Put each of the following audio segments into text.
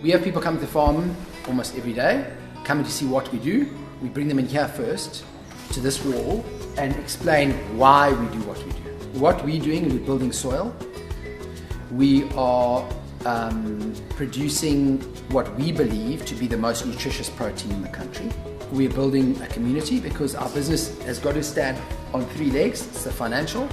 We have people come to the farm almost every day, coming to see what we do. We bring them in here first to this wall and explain why we do what we do. What we're doing is we're building soil. We are producing what we believe to be the most nutritious protein in the country. We're building a community because our business has got to stand on three legs. It's the financial,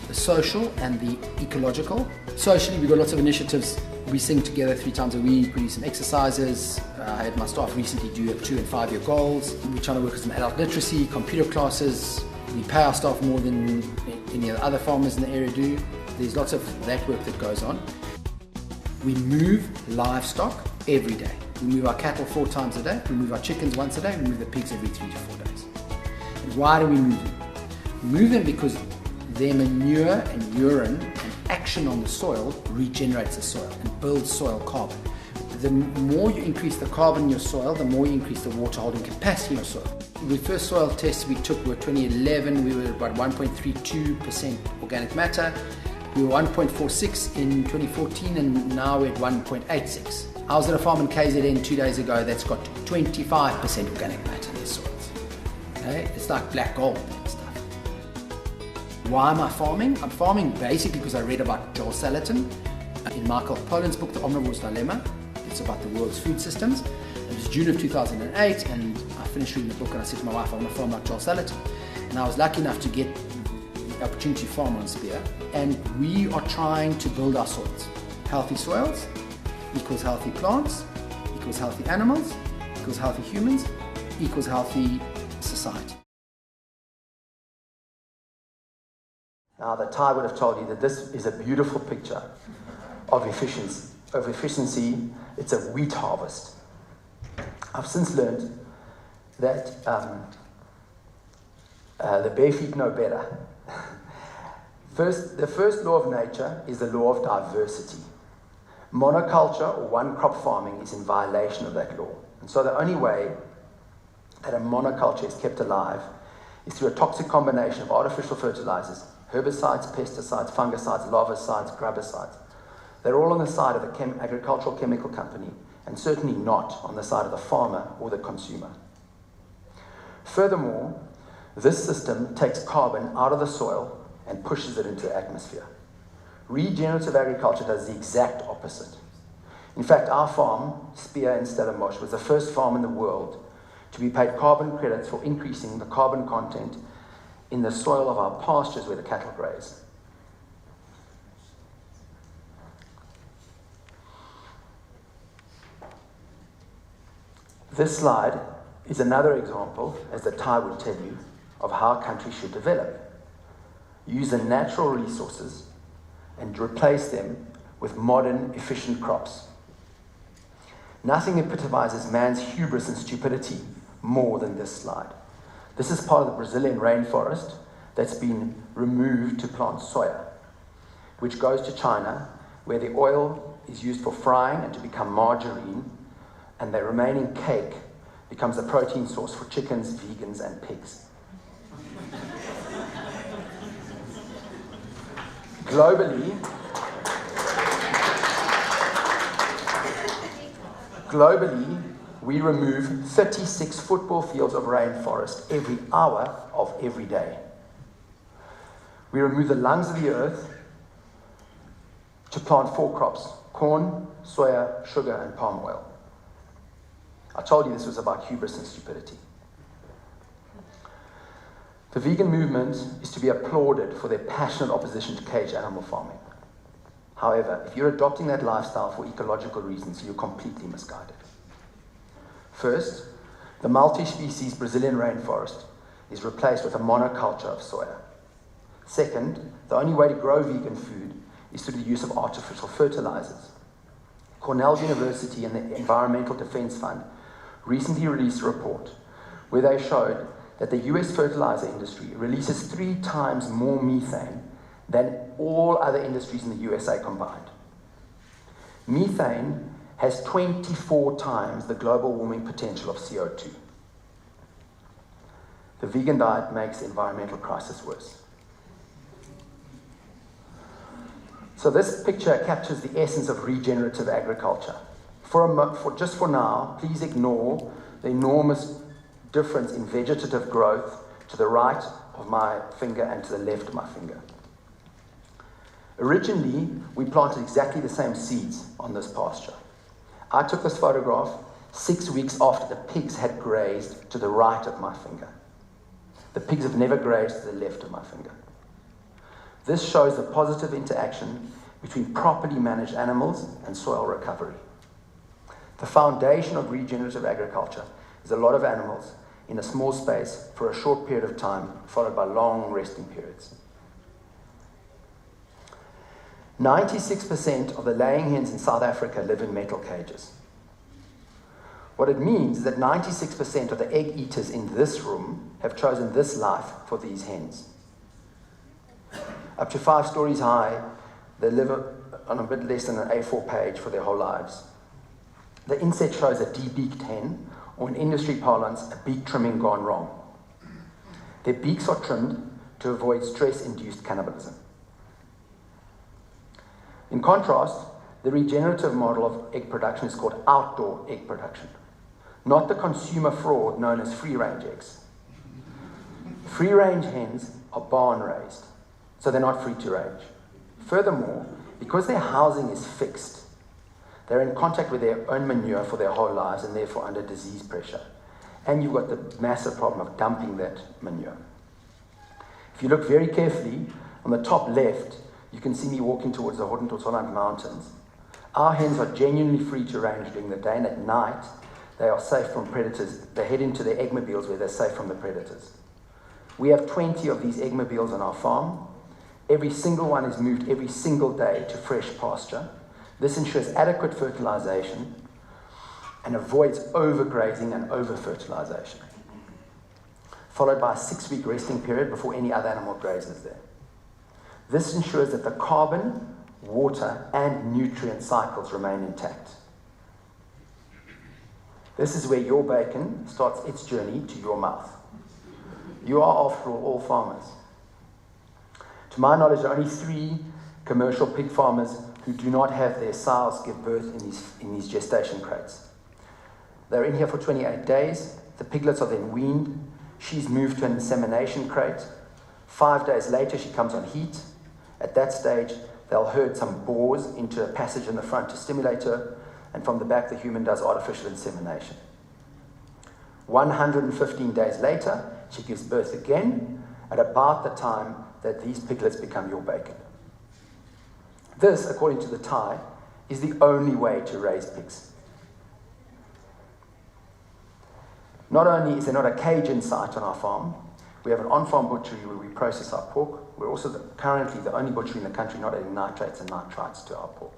the social, and the ecological. Socially, we've got lots of initiatives. We sing together 3 times a week, we do some exercises. I had my staff recently do 2 and 5 year goals. We're trying to work with some adult literacy, computer classes. We pay our staff more than any of the other farmers in the area do. There's lots of that work that goes on. We move livestock every day. We move our cattle 4 times a day. We move our chickens once a day. We move the pigs every 3 to 4 days. And why do we move them? We move them because their manure and urine and action on the soil regenerates the soil and builds soil carbon. The more you increase the carbon in your soil, the more you increase the water holding capacity in your soil. The first soil tests we took were 2011. We were about 1.32% organic matter. We were 1.46 in 2014, and now we're at 1.86. I was at a farm in KZN 2 days ago that's got 25% organic matter in their soils. Okay? It's like black gold and stuff. Why am I farming? I'm farming basically because I read about Joel Salatin in Michael Pollan's book, The Omnivore's Dilemma. It's about the world's food systems. It was June of 2008, and I finished reading the book and I said to my wife, I want to farm like Joel Salatin. And I was lucky enough to get the opportunity to farm on Spear, and we are trying to build our soils. Healthy soils equals healthy plants, equals healthy animals, equals healthy humans, equals healthy society. Now, the Thai would have told you that this is a beautiful picture of efficiency. It's a wheat harvest. I've since learned that the bare feet know better. The first law of nature is the law of diversity. Monoculture or one crop farming is in violation of that law. And so the only way that a monoculture is kept alive is through a toxic combination of artificial fertilizers, herbicides, pesticides, fungicides, larvicides, grubicides. They're all on the side of the agricultural chemical company, and certainly not on the side of the farmer or the consumer. Furthermore, this system takes carbon out of the soil and pushes it into the atmosphere. Regenerative agriculture does the exact opposite. In fact, our farm, Spear in Stellenbosch, was the first farm in the world to be paid carbon credits for increasing the carbon content in the soil of our pastures where the cattle graze. This slide is another example, as the Thai would tell you, of how countries should develop. Use the natural resources and replace them with modern, efficient crops. Nothing epitomizes man's hubris and stupidity more than this slide. This is part of the Brazilian rainforest that's been removed to plant soya, which goes to China, where the oil is used for frying and to become margarine, and the remaining cake becomes a protein source for chickens, vegans, and pigs. Globally, we remove 36 football fields of rainforest every hour of every day. We remove the lungs of the earth to plant 4 crops: corn, soya, sugar, and palm oil. I told you this was about hubris and stupidity. The vegan movement is to be applauded for their passionate opposition to cage animal farming. However, if you're adopting that lifestyle for ecological reasons, you're completely misguided. First, the multi-species Brazilian rainforest is replaced with a monoculture of soya. Second, the only way to grow vegan food is through the use of artificial fertilizers. Cornell University and the Environmental Defense Fund recently released a report where they showed that the US fertilizer industry releases 3 times more methane than all other industries in the USA combined. Methane has 24 times the global warming potential of CO2. The vegan diet makes the environmental crisis worse. So this picture captures the essence of regenerative agriculture. Just for now, please ignore the enormous difference in vegetative growth to the right of my finger and to the left of my finger. Originally, we planted exactly the same seeds on this pasture. I took this photograph 6 weeks after the pigs had grazed to the right of my finger. The pigs have never grazed to the left of my finger. This shows the positive interaction between properly managed animals and soil recovery. The foundation of regenerative agriculture is a lot of animals in a small space for a short period of time, followed by long resting periods. 96% of the laying hens in South Africa live in metal cages. What it means is that 96% of the egg eaters in this room have chosen this life for these hens. Up to 5 stories high, they live on a bit less than an A4 page for their whole lives. The inset shows a de-beaked hen, or in industry parlance, a beak trimming gone wrong. Their beaks are trimmed to avoid stress-induced cannibalism. In contrast, the regenerative model of egg production is called outdoor egg production, not the consumer fraud known as free-range eggs. Free-range hens are barn-raised, so they're not free to range. Furthermore, because their housing is fixed, they're in contact with their own manure for their whole lives and therefore under disease pressure. And you've got the massive problem of dumping that manure. If you look very carefully, on the top left, you can see me walking towards the Hodentotsholland Mountains. Our hens are genuinely free to range during the day, and at night, they are safe from predators. They head into their eggmobiles where they're safe from the predators. We have 20 of these eggmobiles on our farm. Every single one is moved every single day to fresh pasture. This ensures adequate fertilization and avoids overgrazing and over-fertilization, followed by a 6-week resting period before any other animal grazes there. This ensures that the carbon, water, and nutrient cycles remain intact. This is where your bacon starts its journey to your mouth. You are, after all farmers. To my knowledge, there are only 3 commercial pig farmers who do not have their sows give birth in these gestation crates. They're in here for 28 days. The piglets are then weaned. She's moved to an insemination crate. 5 days later, she comes on heat. At that stage, they'll herd some boars into a passage in the front to stimulate her, and from the back, the human does artificial insemination. 115 days later, she gives birth again at about the time that these piglets become your bacon. This, according to the Thai, is the only way to raise pigs. Not only is there not a cage in sight on our farm, we have an on-farm butchery where we process our pork. We're also currently the only butchery in the country not adding nitrates and nitrites to our pork.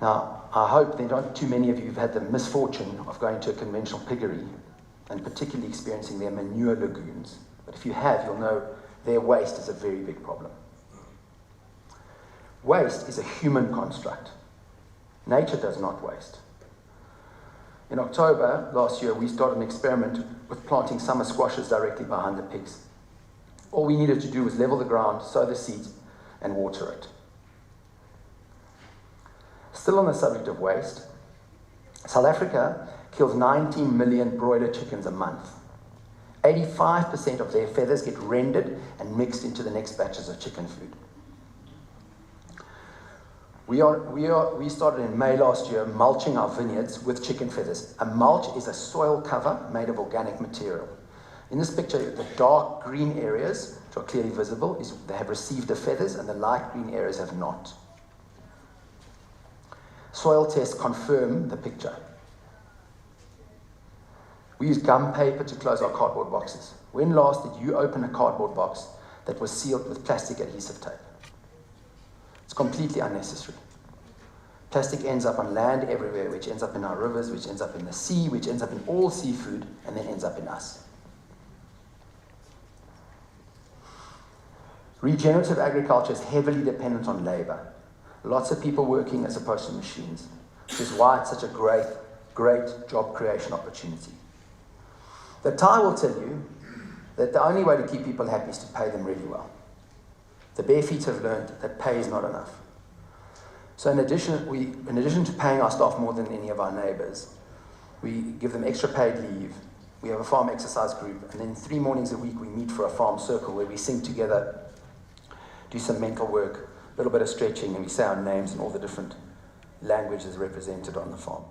Now, I hope there aren't too many of you who've had the misfortune of going to a conventional piggery and particularly experiencing their manure lagoons. But if you have, you'll know their waste is a very big problem. Waste is a human construct. Nature does not waste. In October last year, we started an experiment with planting summer squashes directly behind the pigs. All we needed to do was level the ground, sow the seeds, and water it. Still on the subject of waste, South Africa kills 19 million broiler chickens a month. 85% of their feathers get rendered and mixed into the next batches of chicken food. We started in May last year mulching our vineyards with chicken feathers. A mulch is a soil cover made of organic material. In this picture, the dark green areas, which are clearly visible, they have received the feathers, and the light green areas have not. Soil tests confirm the picture. We use gum paper to close our cardboard boxes. When last did you open a cardboard box that was sealed with plastic adhesive tape? It's completely unnecessary. Plastic ends up on land everywhere, which ends up in our rivers, which ends up in the sea, which ends up in all seafood, and then ends up in us. Regenerative agriculture is heavily dependent on labor. Lots of people working as opposed to machines, which is why it's such a great job creation opportunity. The Thai will tell you that the only way to keep people happy is to pay them really well. The bare feet have learned that pay is not enough. So in addition to paying our staff more than any of our neighbours, we give them extra paid leave. We have a farm exercise group, and then 3 mornings a week we meet for a farm circle where we sing together, do some mental work, a little bit of stretching, and we say our names and all the different languages represented on the farm.